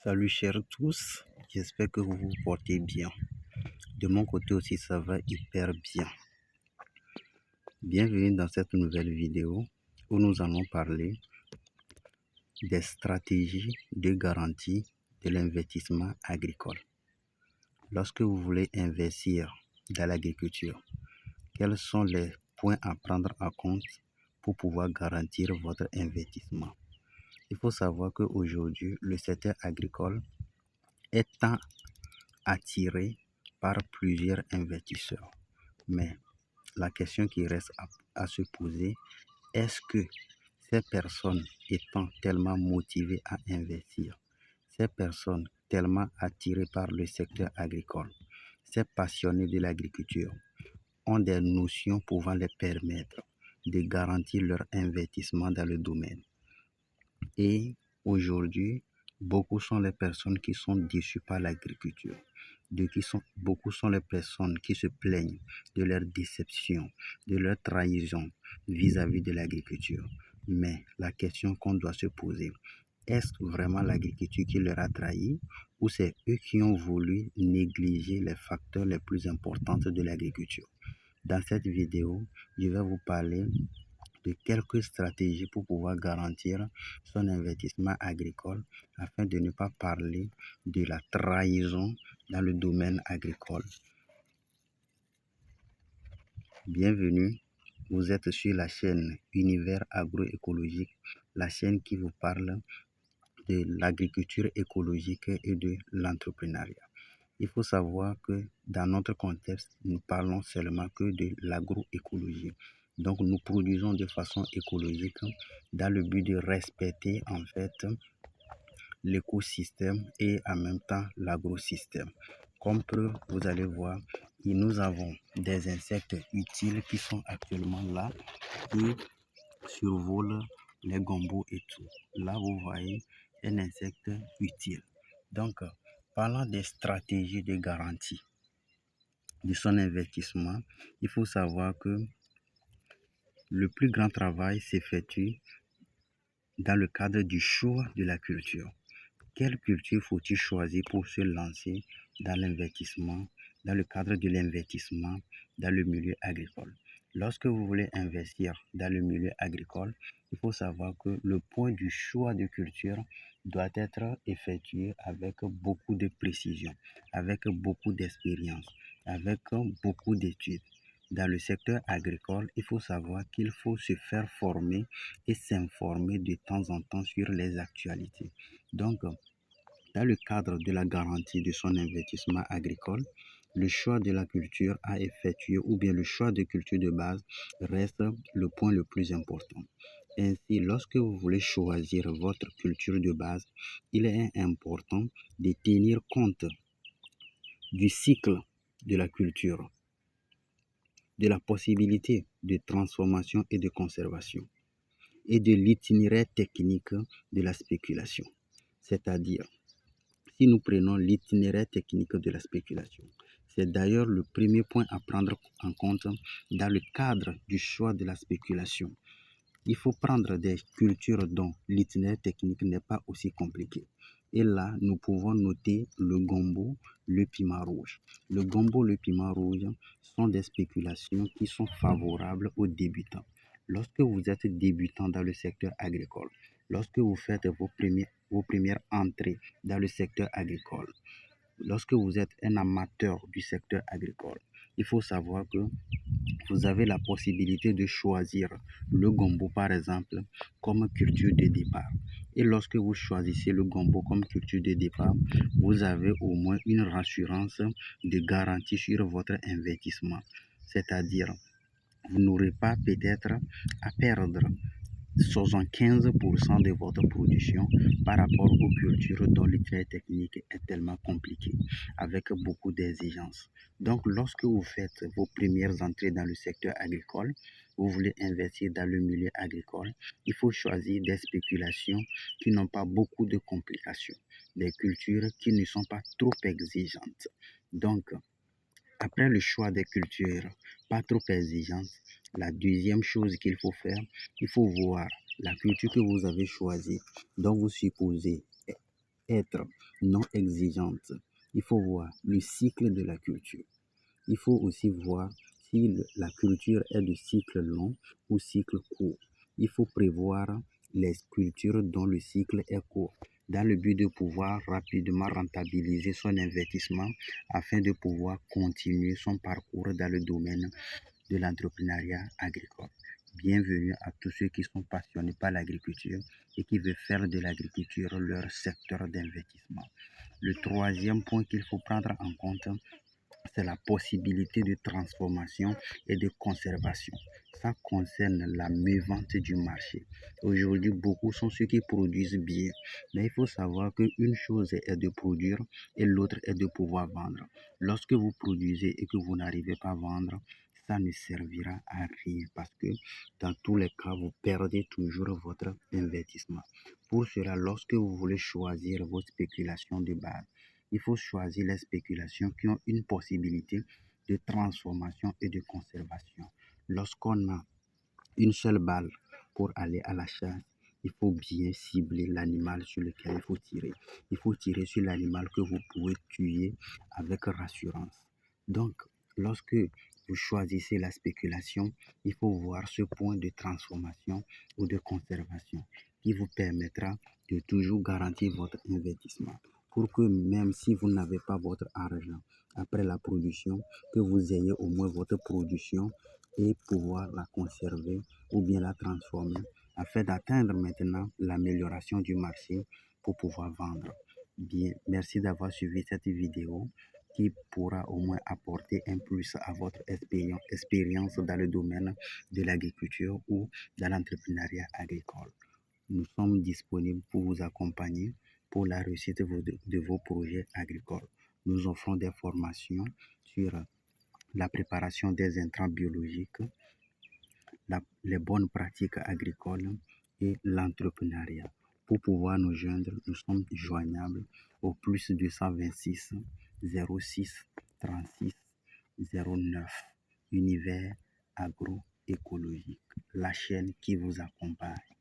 Salut chers tous, j'espère que vous vous portez bien. De mon côté aussi ça va hyper bien. Bienvenue dans cette nouvelle vidéo où nous allons parler des stratégies de garantie de l'investissement agricole. Lorsque vous voulez investir dans l'agriculture, quels sont les points à prendre en compte pour pouvoir garantir votre investissement? Il faut savoir qu'aujourd'hui, le secteur agricole est attiré par plusieurs investisseurs. Mais la question qui reste à se poser, est-ce que ces personnes étant tellement motivées à investir, ces personnes tellement attirées par le secteur agricole, ces passionnés de l'agriculture, ont des notions pouvant les permettre de garantir leur investissement dans le domaine? Et aujourd'hui, beaucoup sont les personnes qui sont déçues par l'agriculture. Beaucoup sont les personnes qui se plaignent de leur déception, de leur trahison vis-à-vis de l'agriculture. Mais la question qu'on doit se poser, est-ce vraiment l'agriculture qui leur a trahi ou c'est eux qui ont voulu négliger les facteurs les plus importants de l'agriculture? Dans cette vidéo, je vais vous parler de quelques stratégies pour pouvoir garantir son investissement agricole afin de ne pas parler de la trahison dans le domaine agricole. Bienvenue, vous êtes sur la chaîne Univers Agroécologique, la chaîne qui vous parle de l'agriculture écologique et de l'entrepreneuriat. Il faut savoir que dans notre contexte, nous parlons seulement que de l'agroécologie. Donc, nous produisons de façon écologique dans le but de respecter en fait l'écosystème et en même temps l'agrosystème. Comme preuve, vous allez voir, nous avons des insectes utiles qui sont actuellement là et survolent les gombos et tout. Là, vous voyez un insecte utile. Donc, parlant des stratégies de garantie de son investissement, il faut savoir que le plus grand travail s'effectue dans le cadre du choix de la culture. Quelle culture faut-il choisir pour se lancer dans l'investissement, dans le cadre de l'investissement dans le milieu agricole? Lorsque vous voulez investir dans le milieu agricole, il faut savoir que le point du choix de culture doit être effectué avec beaucoup de précision, avec beaucoup d'expérience, avec beaucoup d'études. Dans le secteur agricole, il faut savoir qu'il faut se faire former et s'informer de temps en temps sur les actualités. Donc, dans le cadre de la garantie de son investissement agricole, le choix de la culture à effectuer ou bien le choix de culture de base reste le point le plus important. Ainsi, lorsque vous voulez choisir votre culture de base, il est important de tenir compte du cycle de la culture, de la possibilité de transformation et de conservation, et de l'itinéraire technique de la spéculation. C'est-à-dire, si nous prenons l'itinéraire technique de la spéculation, c'est d'ailleurs le premier point à prendre en compte dans le cadre du choix de la spéculation. Il faut prendre des cultures dont l'itinéraire technique n'est pas aussi compliqué. Et là, nous pouvons noter le gombo, le piment rouge. Le gombo, le piment rouge sont des spéculations qui sont favorables aux débutants. Lorsque vous êtes débutant dans le secteur agricole, lorsque vous faites vos premières entrées dans le secteur agricole, lorsque vous êtes un amateur du secteur agricole, il faut savoir que vous avez la possibilité de choisir le gombo, par exemple, comme culture de départ. Et lorsque vous choisissez le gombo comme culture de départ, vous avez au moins une rassurance de garantie sur votre investissement. C'est-à-dire, vous n'aurez pas peut-être à perdre 75% de votre production par rapport aux cultures dont le trait technique est tellement compliqué, avec beaucoup d'exigences. Donc, lorsque vous faites vos premières entrées dans le secteur agricole, vous voulez investir dans le milieu agricole, il faut choisir des spéculations qui n'ont pas beaucoup de complications, des cultures qui ne sont pas trop exigeantes. Donc, après le choix des cultures pas trop exigeantes, la deuxième chose qu'il faut faire, il faut voir la culture que vous avez choisie, dont vous supposez être non exigeante. Il faut voir le cycle de la culture. Il faut aussi voir si la culture est de cycle long ou cycle court. Il faut prévoir les cultures dont le cycle est court dans le but de pouvoir rapidement rentabiliser son investissement afin de pouvoir continuer son parcours dans le domaine de l'entrepreneuriat agricole. Bienvenue à tous ceux qui sont passionnés par l'agriculture et qui veulent faire de l'agriculture leur secteur d'investissement. Le troisième point qu'il faut prendre en compte, c'est la possibilité de transformation et de conservation. Ça concerne la mévente du marché. Aujourd'hui, beaucoup sont ceux qui produisent bien, mais il faut savoir qu'une chose est de produire et l'autre est de pouvoir vendre. Lorsque vous produisez et que vous n'arrivez pas à vendre, ça ne servira à rien parce que dans tous les cas, vous perdez toujours votre investissement. Pour cela, lorsque vous voulez choisir vos spéculations de base, il faut choisir les spéculations qui ont une possibilité de transformation et de conservation. Lorsqu'on a une seule balle pour aller à la chasse, il faut bien cibler l'animal sur lequel il faut tirer. Il faut tirer sur l'animal que vous pouvez tuer avec rassurance. Donc, lorsque vous choisissez la spéculation, il faut voir ce point de transformation ou de conservation qui vous permettra de toujours garantir votre investissement pour que même si vous n'avez pas votre argent après la production, que vous ayez au moins votre production et pouvoir la conserver ou bien la transformer afin d'atteindre maintenant l'amélioration du marché pour pouvoir vendre. Bien, merci d'avoir suivi cette vidéo qui pourra au moins apporter un plus à votre expérience dans le domaine de l'agriculture ou dans l'entrepreneuriat agricole. Nous sommes disponibles pour vous accompagner pour la réussite de vos projets agricoles. Nous offrons des formations sur la préparation des intrants biologiques, les bonnes pratiques agricoles et l'entrepreneuriat. Pour pouvoir nous joindre, nous sommes joignables au plus 226 06 36 09 Univers agroécologique, la chaîne qui vous accompagne.